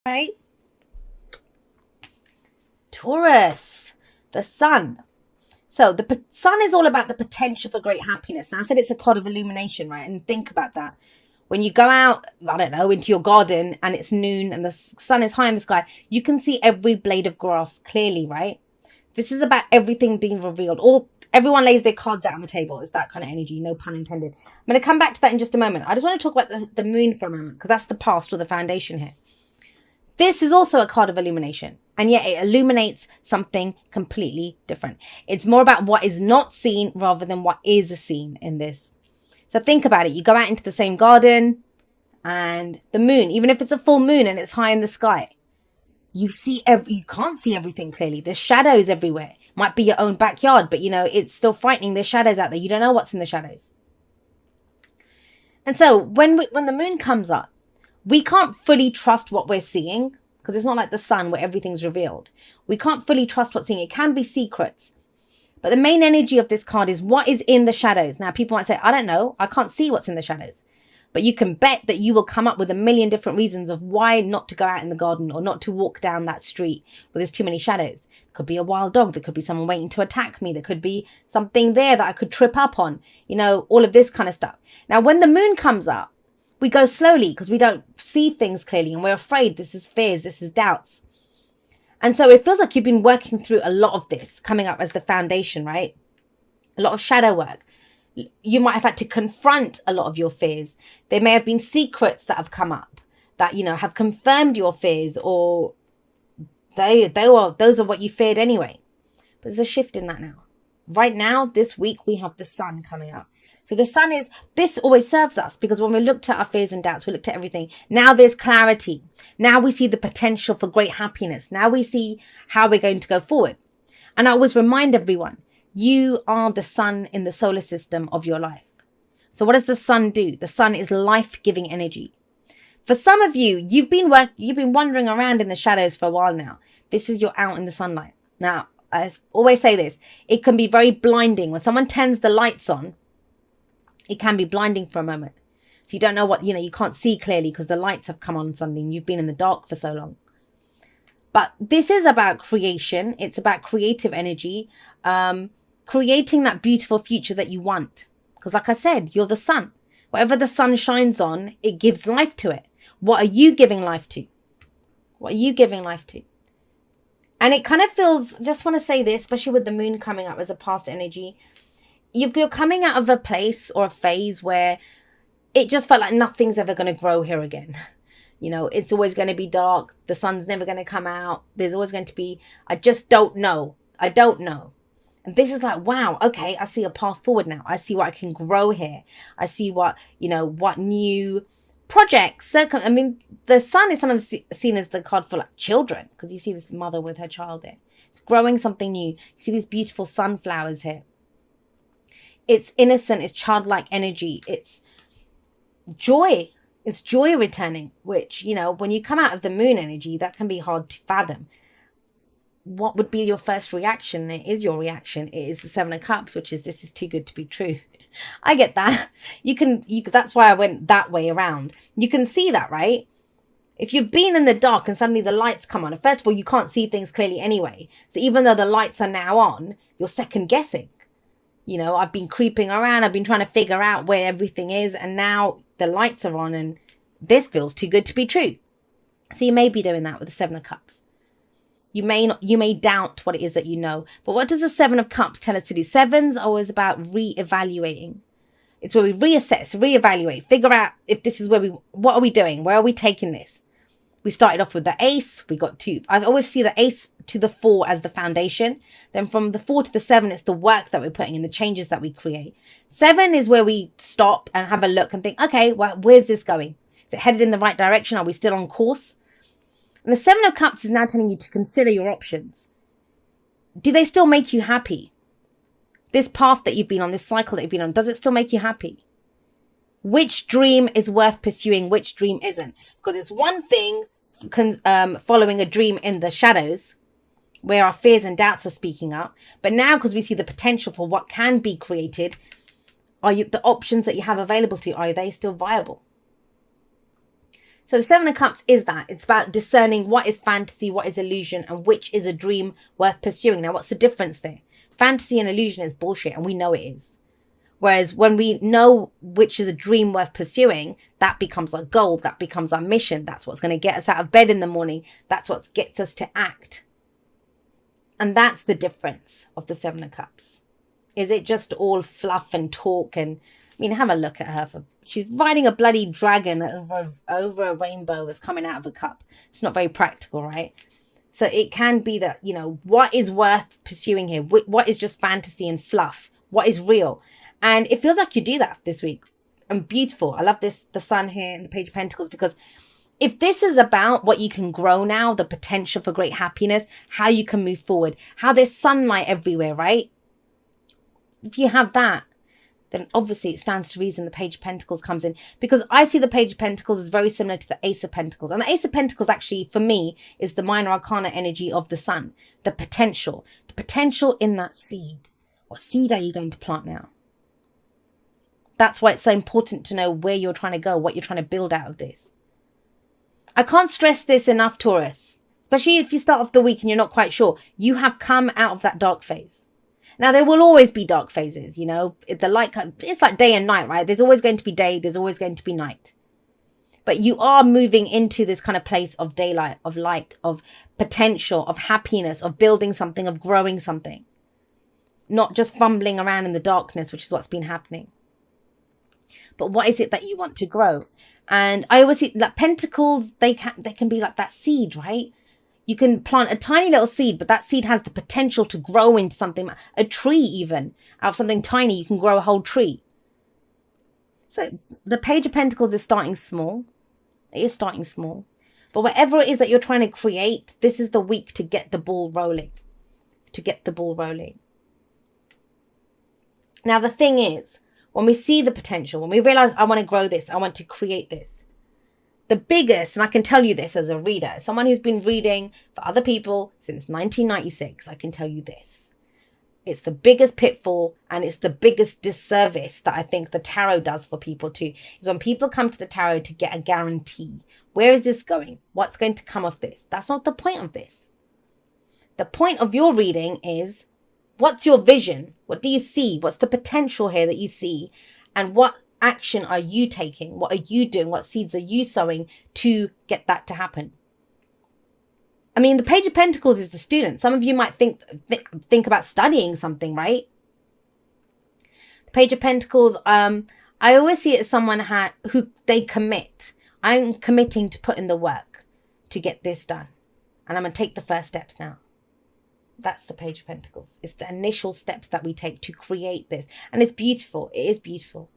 Right? Taurus, the sun. So the sun is all about the potential for great happiness. Now I said it's a cloud of illumination, right? And think about that. When you go out, I don't know, into your garden and it's noon and the sun is high in the sky, you can see every blade of grass clearly, right? This is about everything being revealed. Everyone lays their cards out on the table. It's that kind of energy, no pun intended. I'm going to come back to that in just a moment. I just want to talk about the moon for a moment because that's the past or the foundation here. This is also a card of illumination, and yet it illuminates something completely different. It's more about what is not seen rather than what is seen in this. So think about it. You go out into the same garden and the moon, even if it's a full moon and it's high in the sky, you can't see everything clearly. There's shadows everywhere. Might be your own backyard, but it's still frightening. There's shadows out there. You don't know what's in the shadows. And so when the moon comes up, we can't fully trust what we're seeing because it's not like the sun where everything's revealed. We can't fully trust what's seeing. It can be secrets. But the main energy of this card is what is in the shadows. Now, people might say, I don't know. I can't see what's in the shadows. But you can bet that you will come up with a million different reasons of why not to go out in the garden or not to walk down that street where there's too many shadows. There could be a wild dog. There could be someone waiting to attack me. There could be something there that I could trip up on. All of this kind of stuff. Now, when the moon comes up, we go slowly because we don't see things clearly and we're afraid. This is fears. This is doubts. And so it feels like you've been working through a lot of this coming up as the foundation, right? A lot of shadow work. You might have had to confront a lot of your fears. There may have been secrets that have come up that, have confirmed your fears, or those are what you feared anyway. But there's a shift in that now. Right now, this week, we have the sun coming up. So the sun this always serves us because when we looked at our fears and doubts, we looked at everything. Now there's clarity. Now we see the potential for great happiness. Now we see how we're going to go forward. And I always remind everyone, you are the sun in the solar system of your life. So what does the sun do? The sun is life-giving energy. For some of you, you've been wandering around in the shadows for a while now. This is you're out in the sunlight. Now, I always say this, it can be very blinding. When someone turns the lights on, it can be blinding for a moment. So you don't know what, you can't see clearly because the lights have come on suddenly and you've been in the dark for so long. But this is about creation. It's about creative energy, creating that beautiful future that you want. Because like I said, you're the sun. Whatever the sun shines on, it gives life to it. What are you giving life to? What are you giving life to? And it kind of feels, just want to say this, especially with the moon coming up as a past energy, you're coming out of a place or a phase where it just felt like nothing's ever going to grow here again. It's always going to be dark. The sun's never going to come out. There's always going to be, I just don't know. I don't know. And this is like, wow, okay, I see a path forward now. I see what I can grow here. I see what new projects. The sun is sometimes seen as the card for like children because you see this mother with her child there. It's growing something new. You see these beautiful sunflowers here. It's innocent. It's childlike energy. It's joy. It's joy returning, which, when you come out of the moon energy, that can be hard to fathom. What would be your first reaction? It is your reaction. It is the Seven of Cups, which is, this is too good to be true. I get that. That's why I went that way around. You can see that, right? If you've been in the dark and suddenly the lights come on, first of all, you can't see things clearly anyway. So even though the lights are now on, you're second guessing. I've been creeping around. I've been trying to figure out where everything is. And now the lights are on and this feels too good to be true. So you may be doing that with the Seven of Cups. You may doubt what it is that you know. But what does the Seven of Cups tell us to do? Sevens are always about re-evaluating. It's where we reassess, reevaluate, figure out if this is what are we doing? Where are we taking this? We started off with the ace. We got two. I always see the ace to the 4 as the foundation. Then from the 4 to the 7, it's the work that we're putting in, the changes that we create. 7 is where we stop and have a look and think, okay, well, where's this going? Is it headed in the right direction? Are we still on course? And the 7 of Cups is now telling you to consider your options. Do they still make you happy? This path that you've been on, this cycle that you've been on, does it still make you happy? Which dream is worth pursuing? Which dream isn't? Because it's one thing following a dream in the shadows where our fears and doubts are speaking up. But now, because we see the potential for what can be created, the options that you have available to you, are they still viable? So the Seven of Cups is that. It's about discerning what is fantasy, what is illusion, and which is a dream worth pursuing. Now, what's the difference there? Fantasy and illusion is bullshit, and we know it is. Whereas when we know which is a dream worth pursuing, that becomes our goal. That becomes our mission. That's what's going to get us out of bed in the morning. That's what gets us to act. And that's the difference of the Seven of Cups. Is it just all fluff and talk? And I mean, have a look at her. She's riding a bloody dragon over a rainbow that's coming out of a cup. It's not very practical, right? So it can be that, you know, what is worth pursuing here? What is just fantasy and fluff? What is real? And it feels like you do that this week. And beautiful. I love this, the Sun here and the Page of Pentacles, because if this is about what you can grow now, the potential for great happiness, how you can move forward, how there's sunlight everywhere, right? If you have that, then obviously it stands to reason the Page of Pentacles comes in, because I see the Page of Pentacles as very similar to the Ace of Pentacles. And the Ace of Pentacles actually, for me, is the minor arcana energy of the Sun, the potential in that seed. What seed are you going to plant now? That's why it's so important to know where you're trying to go, what you're trying to build out of this. I can't stress this enough, Taurus, especially if you start off the week and you're not quite sure. You have come out of that dark phase. Now, there will always be dark phases, you know. The light, it's like day and night, right? There's always going to be day. There's always going to be night. But you are moving into this kind of place of daylight, of light, of potential, of happiness, of building something, of growing something. Not just fumbling around in the darkness, which is what's been happening. But what is it that you want to grow? And I always see that pentacles, they can be like that seed, right? You can plant a tiny little seed, but that seed has the potential to grow into something, a tree even. Out of something tiny, you can grow a whole tree. So the Page of Pentacles is starting small. It is starting small. But whatever it is that you're trying to create, this is the week to get the ball rolling. To get the ball rolling. Now, the thing is, when we see the potential, when we realize I want to grow this, I want to create this, the biggest, and I can tell you this as a reader, someone who's been reading for other people since 1996, I can tell you this. It's the biggest pitfall and it's the biggest disservice that I think the tarot does for people too, is when people come to the tarot to get a guarantee. Where is this going? What's going to come of this? That's not the point of this. The point of your reading is, what's your vision? What do you see? What's the potential here that you see? And what action are you taking? What are you doing? What seeds are you sowing to get that to happen? I mean, the Page of Pentacles is the student. Some of you might think about studying something, right? The Page of Pentacles, I always see it as someone who they commit. I'm committing to put in the work to get this done. And I'm going to take the first steps now. That's the Page of Pentacles. It's the initial steps that we take to create this. And it's beautiful. It is beautiful.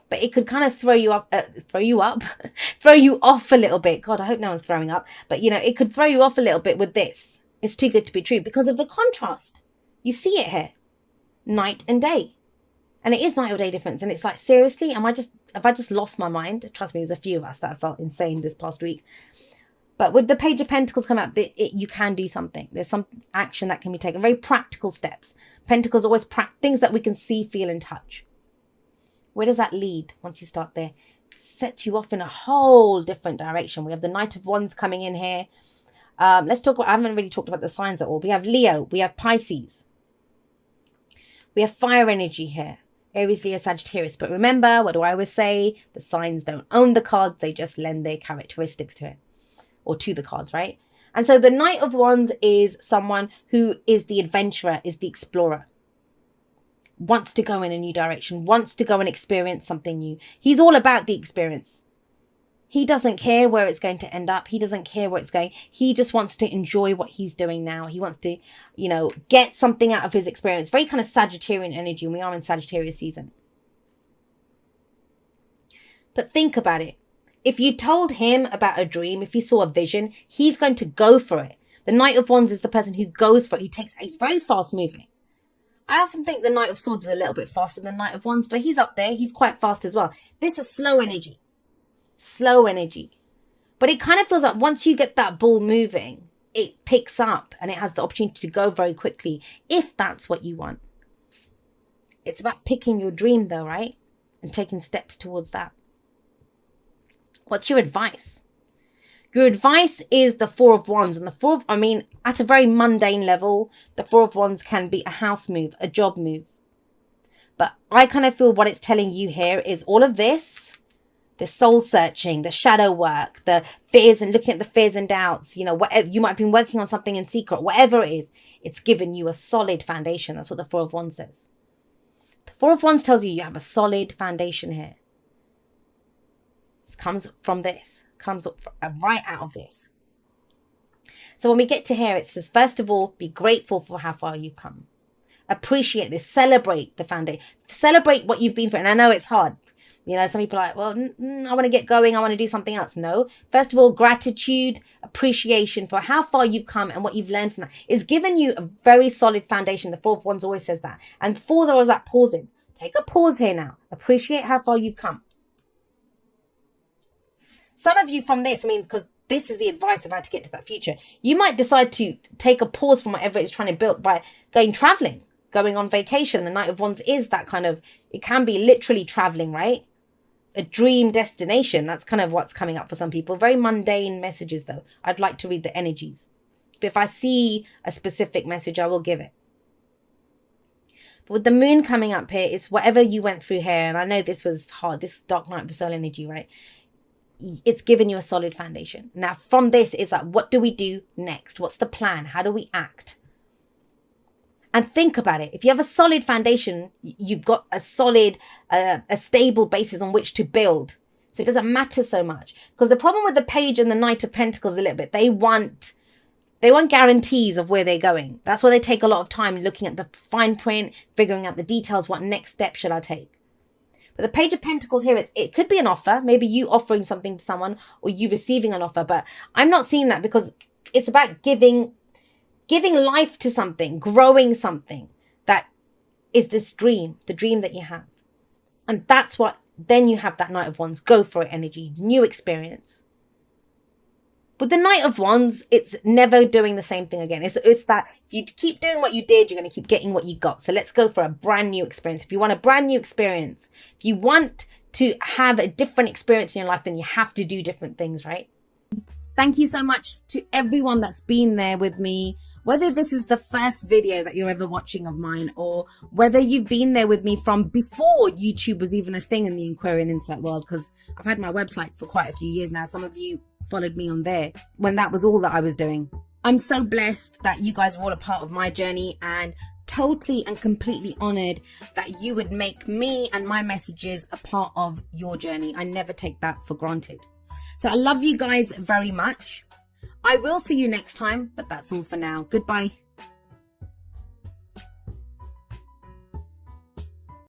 But it could kind of throw you off a little bit. God, I hope no one's throwing up. But, you know, it could throw you off a little bit with this. It's too good to be true because of the contrast. You see it here. Night and day. And it is night or day difference. And it's like, seriously, have I just lost my mind? Trust me, there's a few of us that have felt insane this past week. But with the Page of Pentacles come out, you can do something. There's some action that can be taken. Very practical steps. Pentacles always things that we can see, feel, and touch. Where does that lead once you start there? It sets you off in a whole different direction. We have the Knight of Wands coming in here. Let's talk about, I haven't really talked about the signs at all. We have Leo. We have Pisces. We have fire energy here. Aries, Leo, Sagittarius. But remember, what do I always say? The signs don't own the cards. They just lend their characteristics to it. Or to the cards, right? And so the Knight of Wands is someone who is the adventurer, is the explorer. Wants to go in a new direction, wants to go and experience something new. He's all about the experience. He doesn't care where it's going to end up. He doesn't care where it's going. He just wants to enjoy what he's doing now. He wants to, you know, get something out of his experience. Very kind of Sagittarian energy, and we are in Sagittarius season. But think about it. If you told him about a dream, if he saw a vision, he's going to go for it. The Knight of Wands is the person who goes for it. He's very fast moving. I often think the Knight of Swords is a little bit faster than Knight of Wands, but he's up there. He's quite fast as well. This is slow energy. Slow energy. But it kind of feels like once you get that ball moving, it picks up and it has the opportunity to go very quickly, if that's what you want. It's about picking your dream though, right? And taking steps towards that. What's your advice? Your advice is the Four of Wands. And the Four of, I mean, at a very mundane level, the Four of Wands can be a house move, a job move. But I kind of feel what it's telling you here is all of this, the soul searching, the shadow work, the fears and looking at the fears and doubts, you know, whatever, you might have been working on something in secret, whatever it is, it's given you a solid foundation. That's what the Four of Wands says. The Four of Wands tells you you have a solid foundation here. It comes from this, comes right out of this. So when we get to here, it says, first of all, be grateful for how far you've come. Appreciate this, celebrate the foundation, celebrate what you've been through. And I know it's hard. You know, some people are like, well, I want to get going. I want to do something else. No. First of all, gratitude, appreciation for how far you've come and what you've learned from that. It's given you a very solid foundation. The Four of Wands always says that. And fours are always about pausing. Take a pause here now. Appreciate how far you've come. Some of you from this, I mean, because this is the advice of how to get to that future. You might decide to take a pause from whatever it's trying to build by going traveling, going on vacation. The Knight of Wands is that kind of, it can be literally traveling, right? A dream destination. That's kind of what's coming up for some people. Very mundane messages though. I'd like to read the energies. But if I see a specific message, I will give it. But with the moon coming up here, it's whatever you went through here. And I know this was hard. This dark night of the soul energy, right? It's given you a solid foundation. Now from this, it's like, what do we do next? What's the plan? How do we act? And think about it. If you have a solid foundation, you've got a solid, a stable basis on which to build. So it doesn't matter so much. Because the problem with the Page and the Knight of Pentacles a little bit, they want guarantees of where they're going. That's why they take a lot of time looking at the fine print, figuring out the details. What next step should I take? But the Page of Pentacles here, it could be an offer. Maybe you offering something to someone or you receiving an offer. But I'm not seeing that because it's about giving life to something, growing something that is this dream, the dream that you have. And that's what, then you have that Knight of Wands, go for it energy, new experience. With the Knight of Wands, it's never doing the same thing again. It's that if you keep doing what you did, you're going to keep getting what you got. So let's go for a brand new experience. If you want a brand new experience, if you want to have a different experience in your life, then you have to do different things, right? Thank you so much to everyone that's been there with me. Whether this is the first video that you're ever watching of mine, or whether you've been there with me from before YouTube was even a thing in the Aquarian Insight world, because I've had my website for quite a few years now. Some of you followed me on there when that was all that I was doing. I'm so blessed that you guys are all a part of my journey, and totally and completely honored that you would make me and my messages a part of your journey. I never take that for granted. So I love you guys very much. I will see you next time, but that's all for now. Goodbye.